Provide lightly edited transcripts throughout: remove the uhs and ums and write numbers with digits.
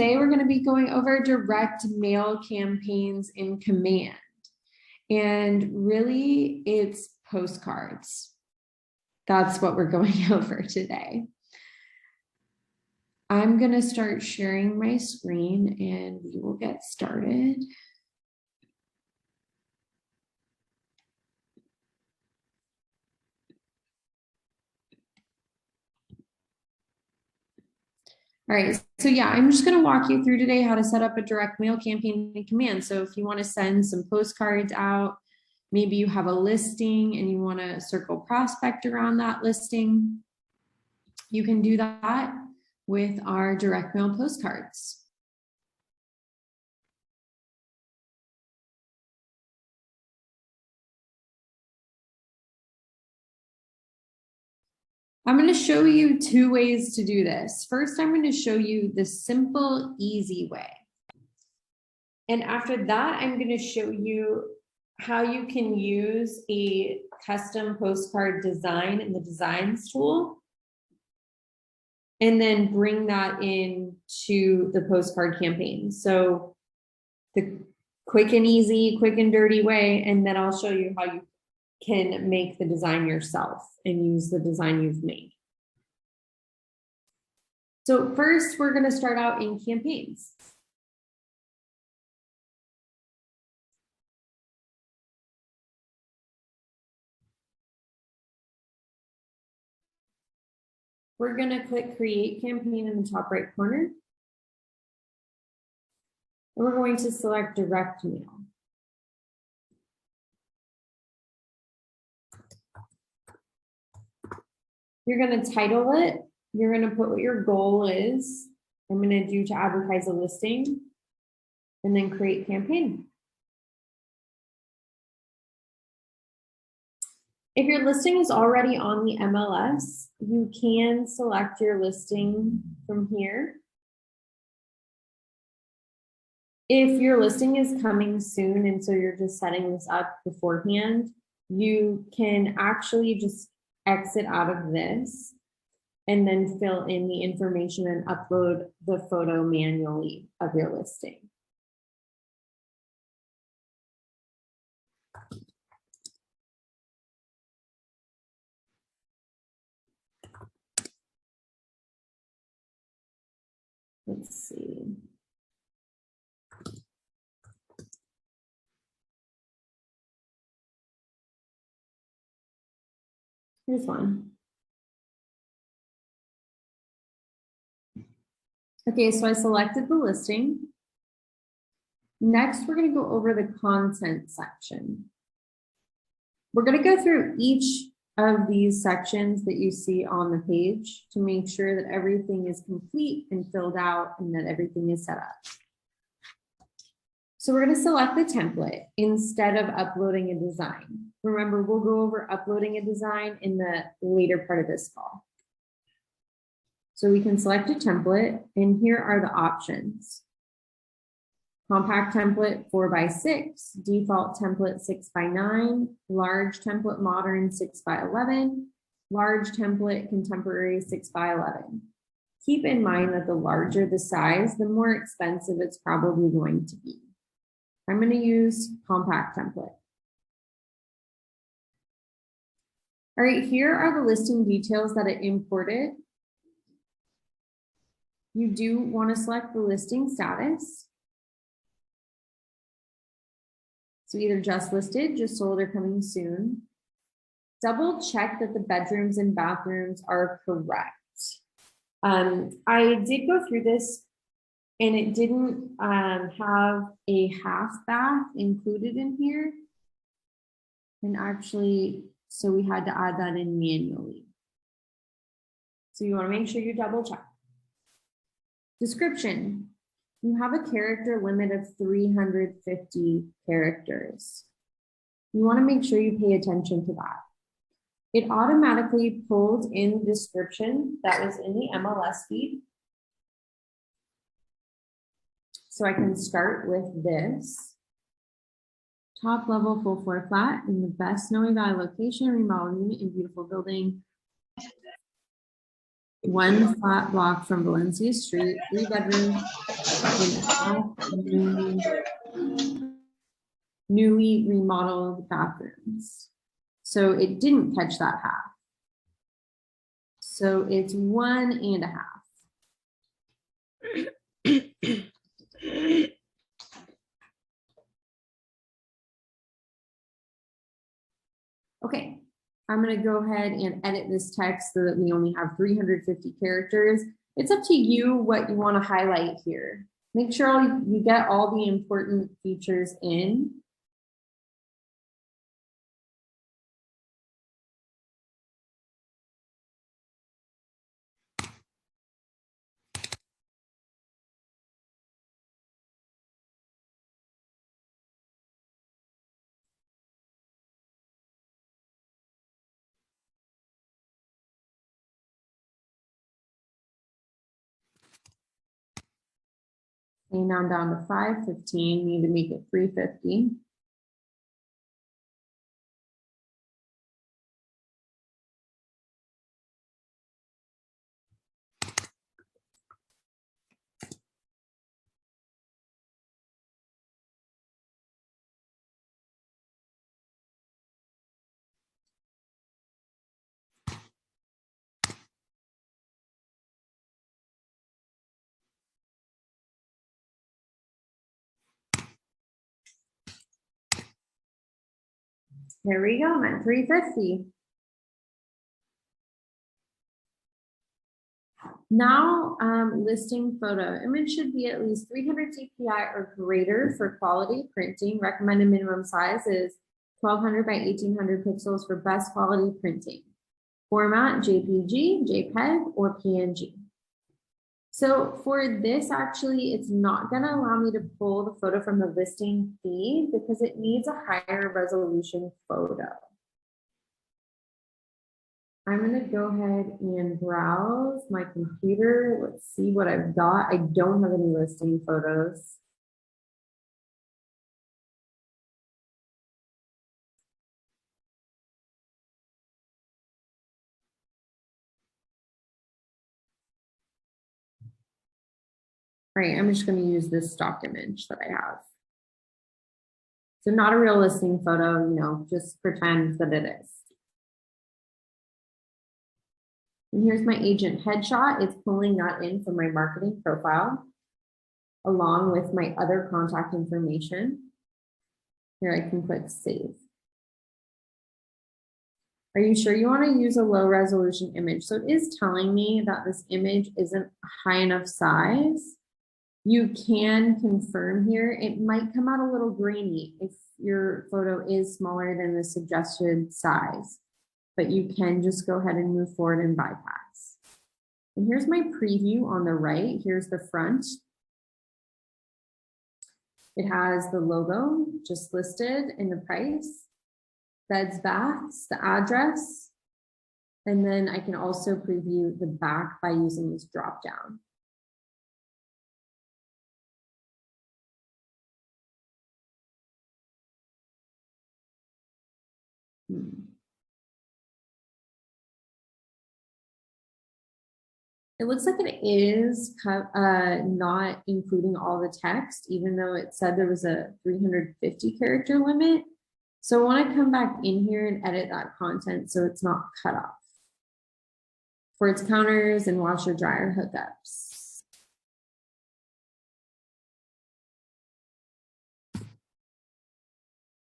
Today we're going to be going over direct mail campaigns in Command. And really, it's postcards. That's what we're going over today. I'm going to start sharing my screen and we will get started. All right, so yeah, I'm just going to walk you through today how to set up a direct mail campaign in Command. So if you want to send some postcards out, maybe you have a listing and you want to circle prospect around that listing, you can do that with our direct mail postcards. I'm going to show you two ways to do this. First, I'm going to show you the simple, easy way. And after that, I'm going to show you how you can use a custom postcard design in the designs tool and then bring that into the postcard campaign. So the quick and easy, quick and dirty way, and then I'll show you how you can make the design yourself and use the design you've made. So first, we're going to start out in campaigns. We're going to click Create Campaign in the top right corner. And we're going to select Direct Mail. You're going to title it. You're going to put what your goal is. I'm going to do to advertise a listing and then create campaign. If your listing is already on the MLS, you can select your listing from here. If your listing is coming soon and so you're just setting this up beforehand, you can actually just exit out of this and then fill in the information and upload the photo manually of your listing. Let's see. Here's one. Okay, so I selected the listing. Next, we're going to go over the content section. We're going to go through each of these sections that you see on the page to make sure that everything is complete and filled out and that everything is set up. So we're going to select the template instead of uploading a design. Remember, we'll go over uploading a design in the later part of this call. So we can select a template, and here are the options. Compact template 4x6, default template 6x9, large template modern 6x11, large template contemporary 6x11. Keep in mind that the larger the size, the more expensive it's probably going to be. I'm going to use compact template. All right, here are the listing details that it imported. You do want to select the listing status. So either just listed, just sold, or coming soon. Double check that the bedrooms and bathrooms are correct. I did go through this and it didn't have a half bath included in here. And actually, so we had to add that in manually. So you want to make sure you double check. Description. You have a character limit of 350 characters. You want to make sure you pay attention to that. It automatically pulled in the description that was in the MLS feed. So I can start with this. Top level full floor flat in the best Snowy Valley location, remodeled unit in beautiful building. 1 flat block from Valencia Street, 3 bedrooms, newly remodeled bathrooms. So it didn't catch that half. So it's 1.5. Okay, I'm going to go ahead and edit this text so that we only have 350 characters. It's up to you what you want to highlight here. Make sure you get all the important features in. Okay, now I'm down to 515, need to make it 350. There we go, I'm at 350. Now, listing photo. Image should be at least 300 dpi or greater for quality printing. Recommended minimum size is 1200 by 1800 pixels for best quality printing. Format, JPG, JPEG, or PNG. So for this, actually, it's not going to allow me to pull the photo from the listing feed because it needs a higher resolution photo. I'm going to go ahead and browse my computer. Let's see what I've got. I don't have any listing photos. All right, I'm just going to use this stock image that I have. So not a real listing photo, you know, just pretend that it is. And here's my agent headshot. It's pulling that in from my marketing profile, along with my other contact information. Here I can click save. Are you sure you want to use a low resolution image? So it is telling me that this image isn't high enough size. You can confirm here. It might come out a little grainy if your photo is smaller than the suggested size, but you can just go ahead and move forward and bypass. And here's my preview on the right. Here's the front. It has the logo just listed in the price, beds, baths, the address, and then I can also preview the back by using this drop down. It looks like it is not including all the text, even though it said there was a 350 character limit. So I want to come back in here and edit that content so it's not cut off for its counters and washer dryer hookups.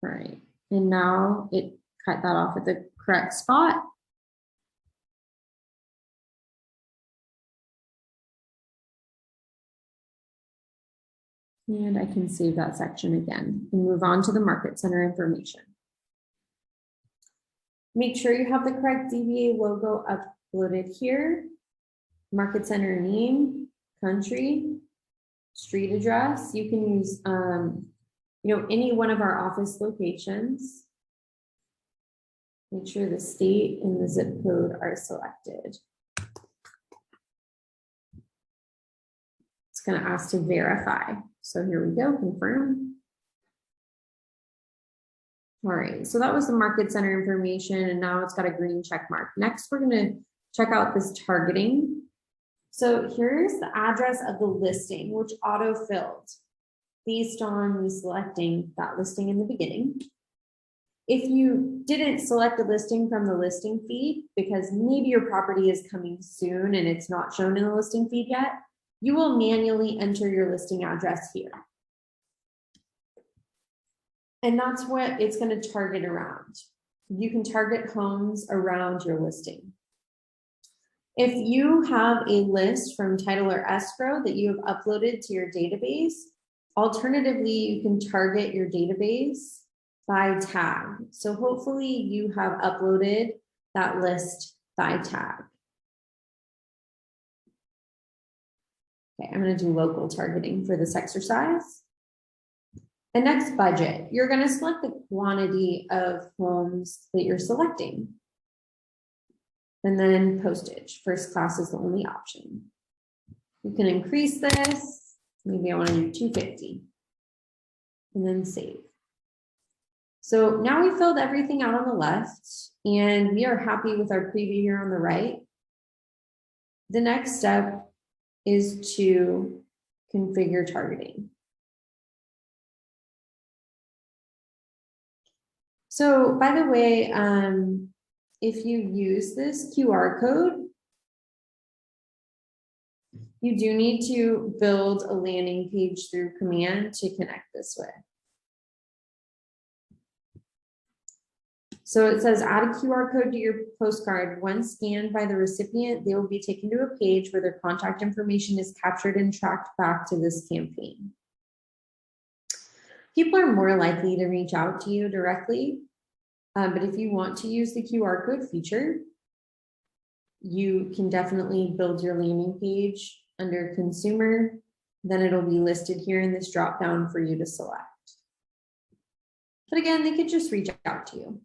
All right, and now it cut that off at the correct spot. And I can save that section again and move on to the market center information. Make sure you have the correct DBA logo uploaded here. Market center name, country, street address. You can use any one of our office locations. Make sure the state and the zip code are selected. It's going to ask to verify. So here we go, confirm. All right, so that was the market center information, and now it's got a green check mark. Next, we're going to check out this targeting. So here's the address of the listing, which auto-filled based on me selecting that listing in the beginning. If you didn't select a listing from the listing feed, because maybe your property is coming soon and it's not shown in the listing feed yet, you will manually enter your listing address here. And that's what it's going to target around. You can target homes around your listing. If you have a list from title or escrow that you have uploaded to your database, alternatively, you can target your database by tag. So hopefully you have uploaded that list by tag. Okay, I'm going to do local targeting for this exercise. And next, budget. You're going to select the quantity of homes that you're selecting. And then postage. First class is the only option. You can increase this. Maybe I want to do 250. And then save. So now we filled everything out on the left, and we are happy with our preview here on the right. The next step is to configure targeting. So by the way, if you use this QR code, you do need to build a landing page through command to connect this with. So it says add a QR code to your postcard. When scanned by the recipient, they will be taken to a page where their contact information is captured and tracked back to this campaign. People are more likely to reach out to you directly, but if you want to use the QR code feature, you can definitely build your landing page under consumer. Then it'll be listed here in this drop down for you to select. But again, they could just reach out to you.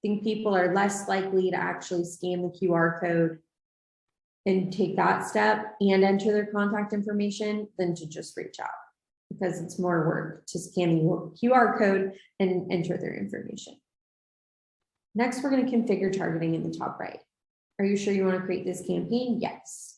I think people are less likely to actually scan the QR code and take that step and enter their contact information than to just reach out, because it's more work to scan the QR code and enter their information. Next, we're going to configure targeting in the top right. Are you sure you want to create this campaign? Yes.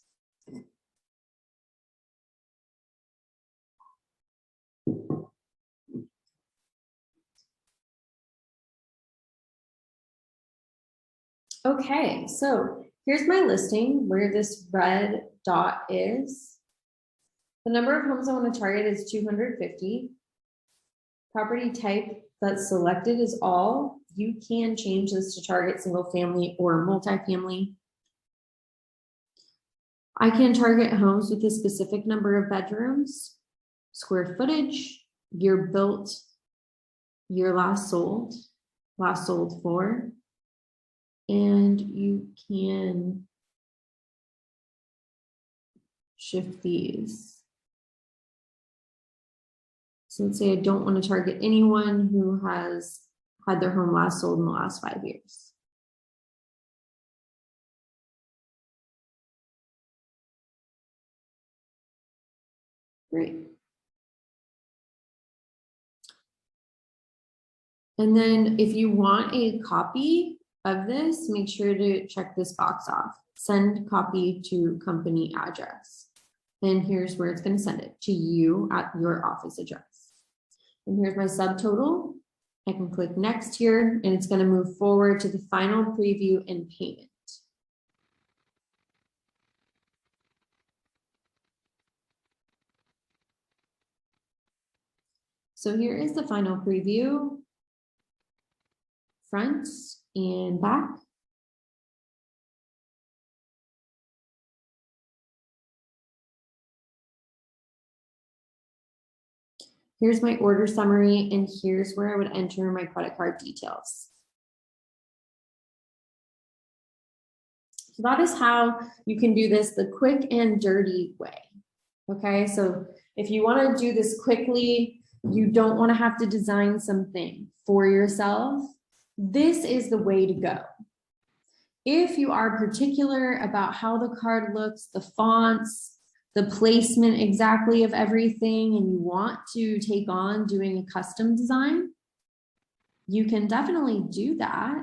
Okay, so here's my listing where this red dot is. The number of homes I want to target is 250. Property type that's selected is all. You can change this to target single family or multifamily. I can target homes with a specific number of bedrooms, square footage, year built, year last sold for. And you can shift these. So let's say I don't want to target anyone who has had their home last sold in the last 5 years. Great. And then if you want a copy of this, make sure to check this box off. Send copy to company address. And here's where it's going to send it to you at your office address. And here's my subtotal. I can click next here, and it's going to move forward to the final preview and payment. So here is the final preview, front and back. Here's my order summary, and here's where I would enter my credit card details. So that is how you can do this the quick and dirty way. Okay, so if you want to do this quickly, you don't want to have to design something for yourself, this is the way to go. If you are particular about how the card looks, the fonts, the placement exactly of everything, and you want to take on doing a custom design, you can definitely do that.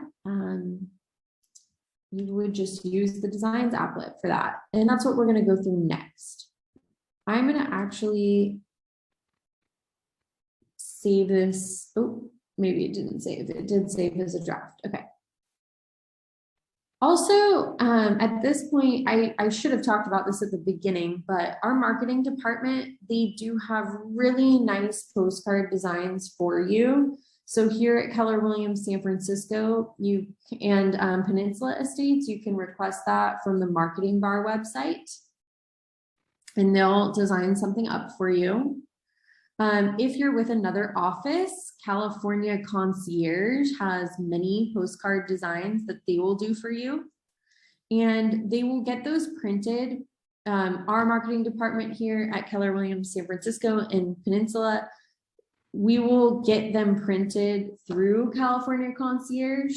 you would just use the designs applet for that. And that's what we're going to go through next. I'm going to actually save this. Oh, maybe it didn't save. It did save as a draft. Okay. Also, at this point, I should have talked about this at the beginning, but our marketing department, they do have really nice postcard designs for you. So here at Keller Williams San Francisco, and Peninsula Estates, you can request that from the marketing bar website, and they'll design something up for you. If you're with another office, California Concierge has many postcard designs that they will do for you, and they will get those printed. Our marketing department here at Keller Williams San Francisco and Peninsula, we will get them printed through California Concierge,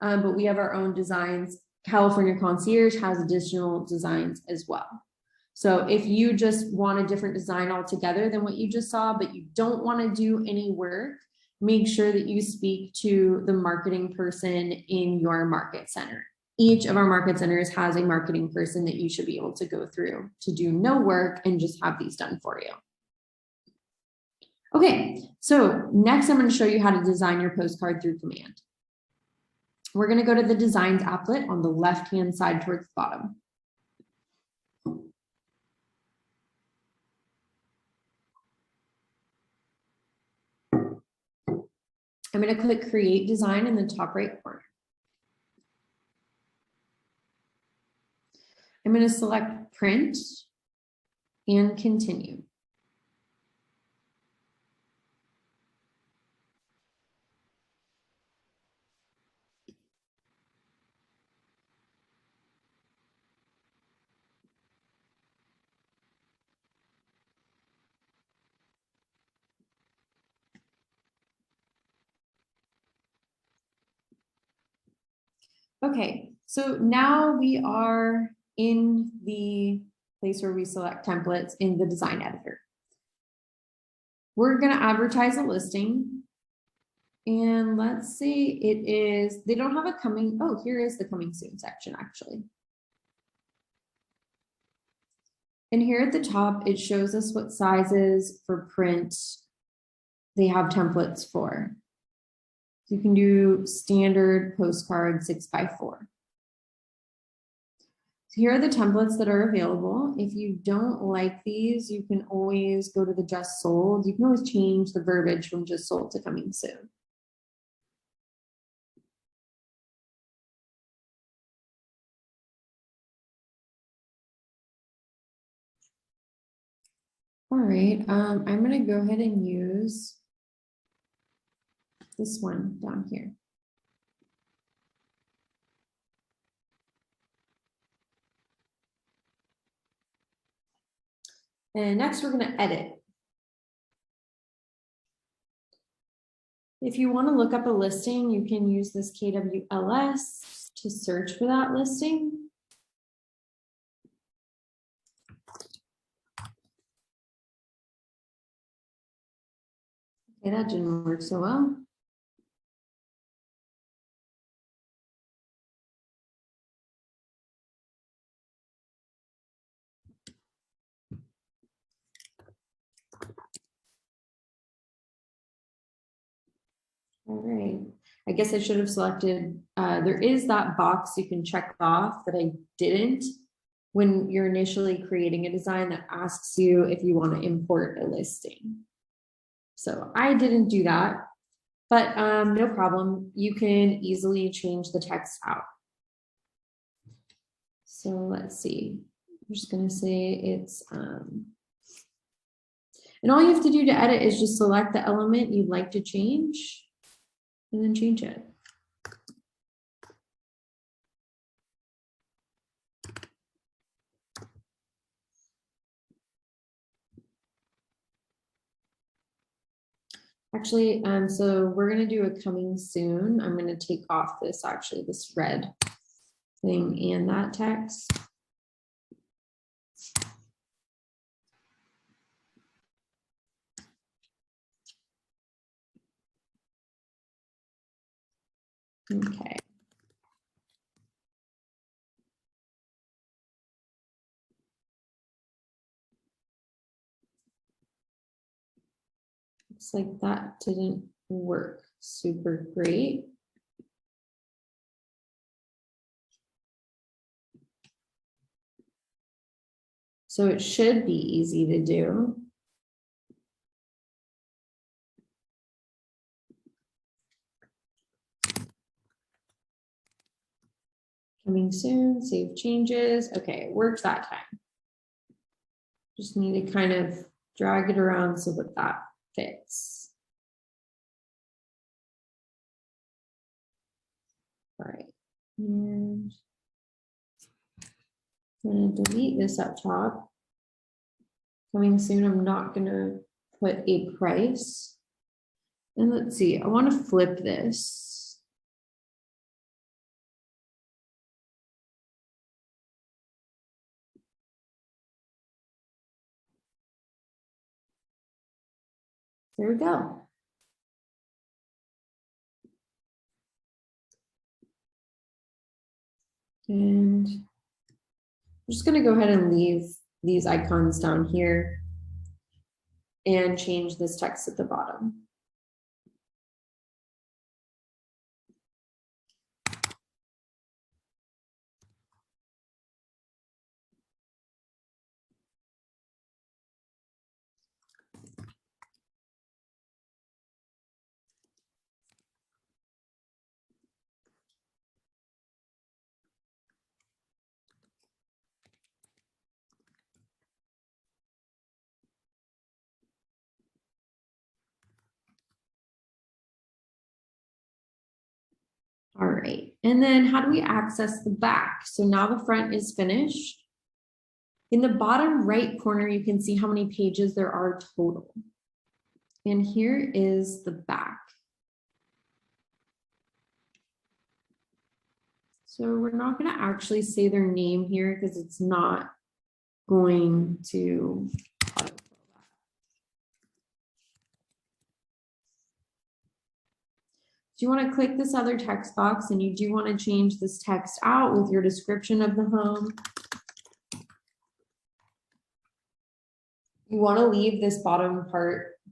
but we have our own designs. California Concierge has additional designs as well. So if you just want a different design altogether than what you just saw, but you don't want to do any work, make sure that you speak to the marketing person in your market center. Each of our market centers has a marketing person that you should be able to go through to do no work and just have these done for you. Okay, so next I'm going to show you how to design your postcard through command. We're going to go to the designs applet on the left-hand side towards the bottom. I'm going to click create design in the top right corner. I'm going to select print and continue. Okay, so now we are in the place where we select templates in the design editor. We're going to advertise a listing. And let's say it is, they don't have a coming, oh, here is the coming soon section actually. And here at the top, it shows us what sizes for print they have templates for. So you can do standard postcard 6x4. So here are the templates that are available. If you don't like these, you can always go to the just sold. You can always change the verbiage from just sold to coming soon. All right, I'm going to go ahead and use this one down here. And next we're going to edit. If you want to look up a listing, you can use this KWLS to search for that listing. Okay, that didn't work so well. All right, I guess I should have selected, there is that box you can check off that I didn't when you're initially creating a design that asks you if you want to import a listing. So I didn't do that, but no problem. You can easily change the text out. So let's see, I'm just going to say it's, and all you have to do to edit is just select the element you'd like to change and then change it. Actually, so we're going to do a coming soon. I'm going to take off this, actually, this red thing and that text. Okay. Looks like that didn't work super great. So it should be easy to do. Coming soon, save changes. Okay, it worked that time. Just need to kind of drag it around so that that fits. All right, and I'm gonna delete this up top. Coming soon, I'm not gonna put a price. And let's see, I want to flip this. There we go. And I'm just going to go ahead and leave these icons down here and change this text at the bottom. All right, and then how do we access the back? So now the front is finished. In the bottom right corner, you can see how many pages there are total. And here is the back. So we're not going to actually say their name here because it's not going to autofill that. So you want to click this other text box and you do want to change this text out with your description of the home. You want to leave this bottom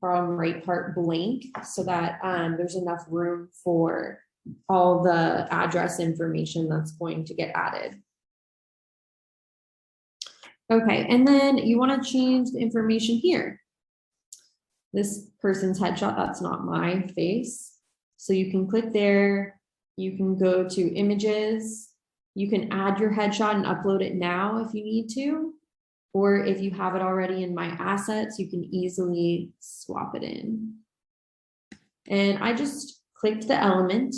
right part blank so that there's enough room for all the address information that's going to get added. Okay, and then you want to change the information here. This person's headshot, that's not my face. So you can click there, you can go to images, you can add your headshot and upload it now if you need to, or if you have it already in my assets, you can easily swap it in. And I just clicked the element,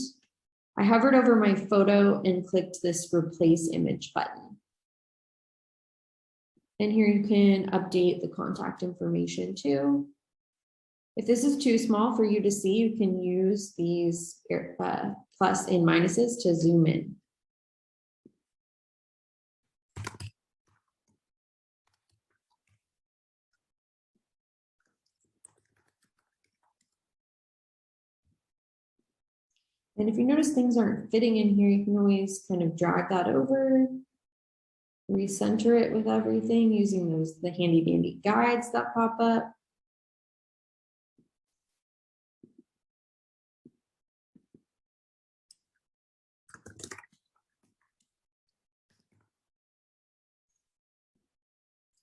I hovered over my photo and clicked this replace image button. And here you can update the contact information too. If this is too small for you to see, you can use these plus and minuses to zoom in. And if you notice things aren't fitting in here, you can always kind of drag that over, recenter it with everything using the handy dandy guides that pop up.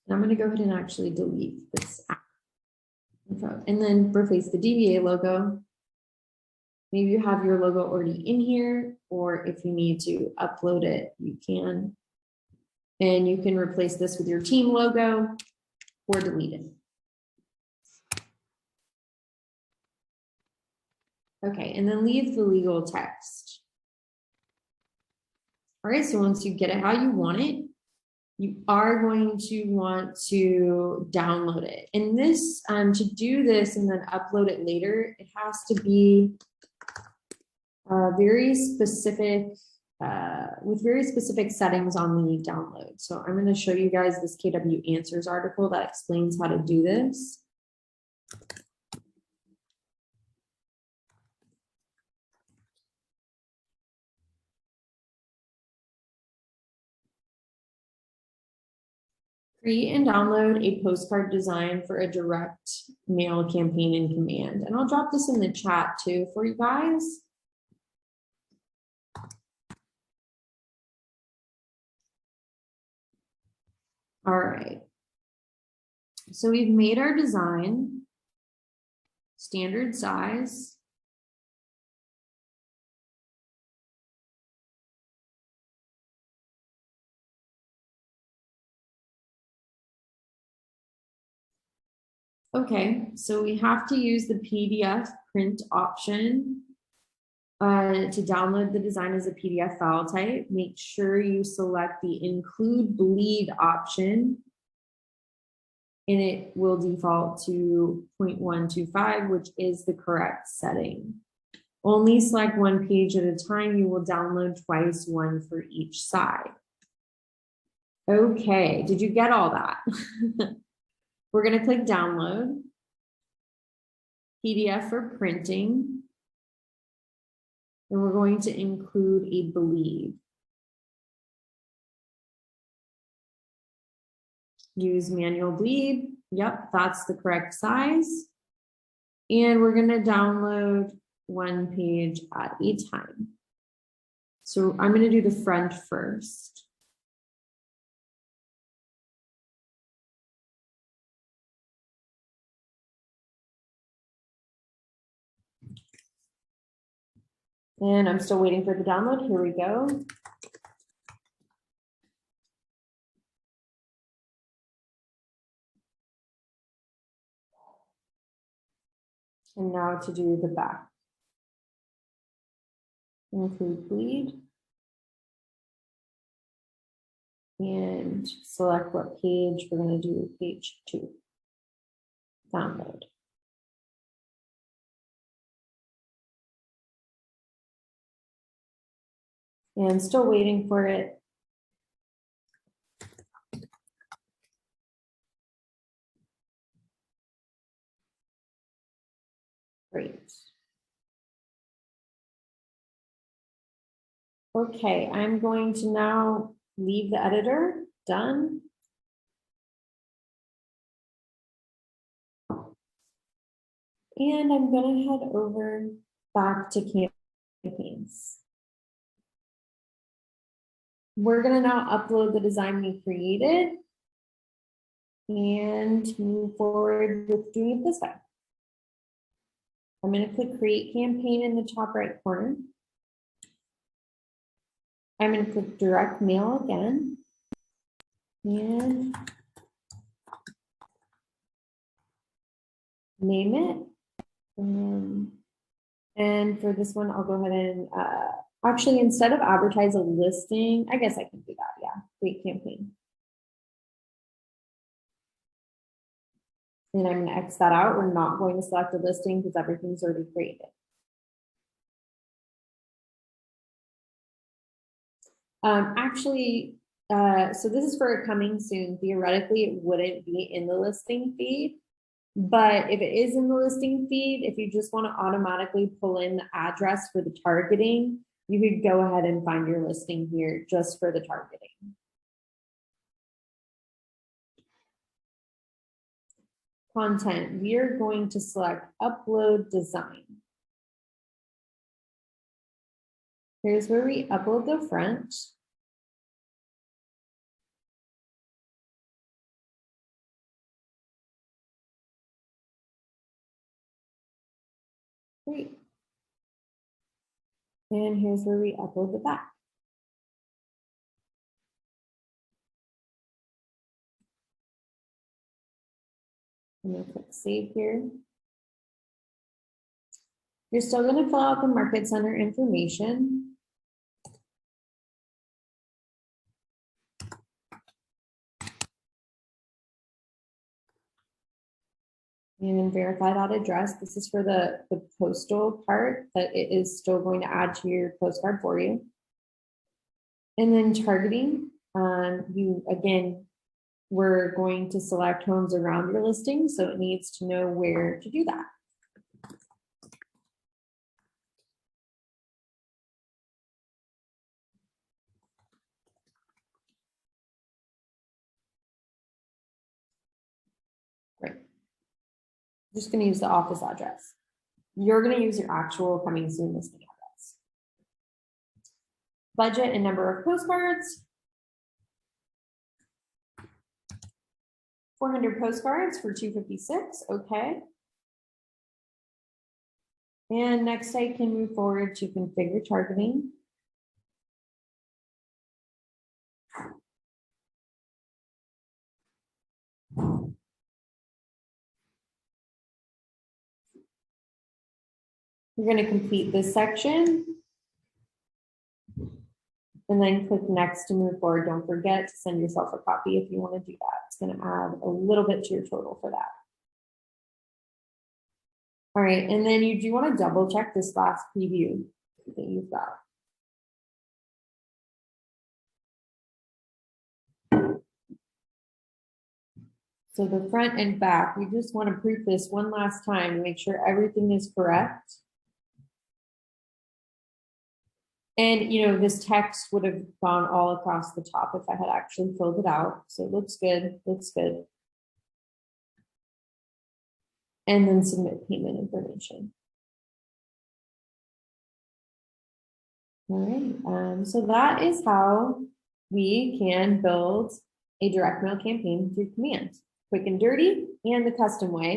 And I'm going to go ahead and actually delete this app. And then replace the DBA logo. Maybe you have your logo already in here, or if you need to upload it, you can. And you can replace this with your team logo or delete it. Okay, and then leave the legal text. All right, so once you get it how you want it, you are going to want to download it. And this, to do this and then upload it later, it has to be very specific, with very specific settings on the download. So I'm going to show you guys this KW Answers article that explains how to do this. Create and download a postcard design for a direct mail campaign in Command. And I'll drop this in the chat too for you guys. All right. So we've made our design, standard size. Okay, so we have to use the PDF print option to download the design as a PDF file type. Make sure you select the include bleed option, and it will default to 0.125, which is the correct setting. Only select one page at a time. You will download twice, one for each side. Okay, did you get all that? We're going to click download, PDF for printing, and we're going to include a bleed. Use manual bleed. Yep, that's the correct size. And we're going to download one page at a time. So I'm going to do the front first. And I'm still waiting for the download. Here we go. And now to do the back. Include bleed. And select what page we're going to do, page 2. Download. And still waiting for it. Great. Okay, I'm going to now leave the editor. Done. And I'm going to head over back to campaigns. We're going to now upload the design we created and move forward with doing it this way. I'm going to click create campaign in the top right corner. I'm going to click direct mail again. And name it. And for this one, I'll go ahead and actually, instead of advertise a listing, I guess I can do that. Yeah, create campaign. And I'm going to X that out. We're not going to select a listing because everything's already created. So this is for a coming soon. Theoretically, it wouldn't be in the listing feed. But if it is in the listing feed, if you just want to automatically pull in the address for the targeting, you could go ahead and find your listing here just for the targeting. Content, we are going to select upload design. Here's where we upload the front. Great. And here's where we upload the back. I'm going to click save here. You're still going to fill out the market center information. And verify that address. This is for the postal part, that it is still going to add to your postcard for you. And then targeting, we're going to select homes around your listing, so it needs to know where to do that. just gonna use the office address. You're gonna use your actual coming soon listing address. Budget and number of postcards. 400 postcards for $256, okay. And next I can move forward to configure targeting. We're going to complete this section. And then click next to move forward. Don't forget to send yourself a copy if you want to do that. It's going to add a little bit to your total for that. All right, and then you do want to double check this last preview that you've got. So the front and back, we just want to proof this one last time to make sure everything is correct. And you know, this text would have gone all across the top if I had actually filled it out. So it looks good, looks good. And then submit payment information. All right, so that is how we can build a direct mail campaign through command. Quick and dirty and the custom way.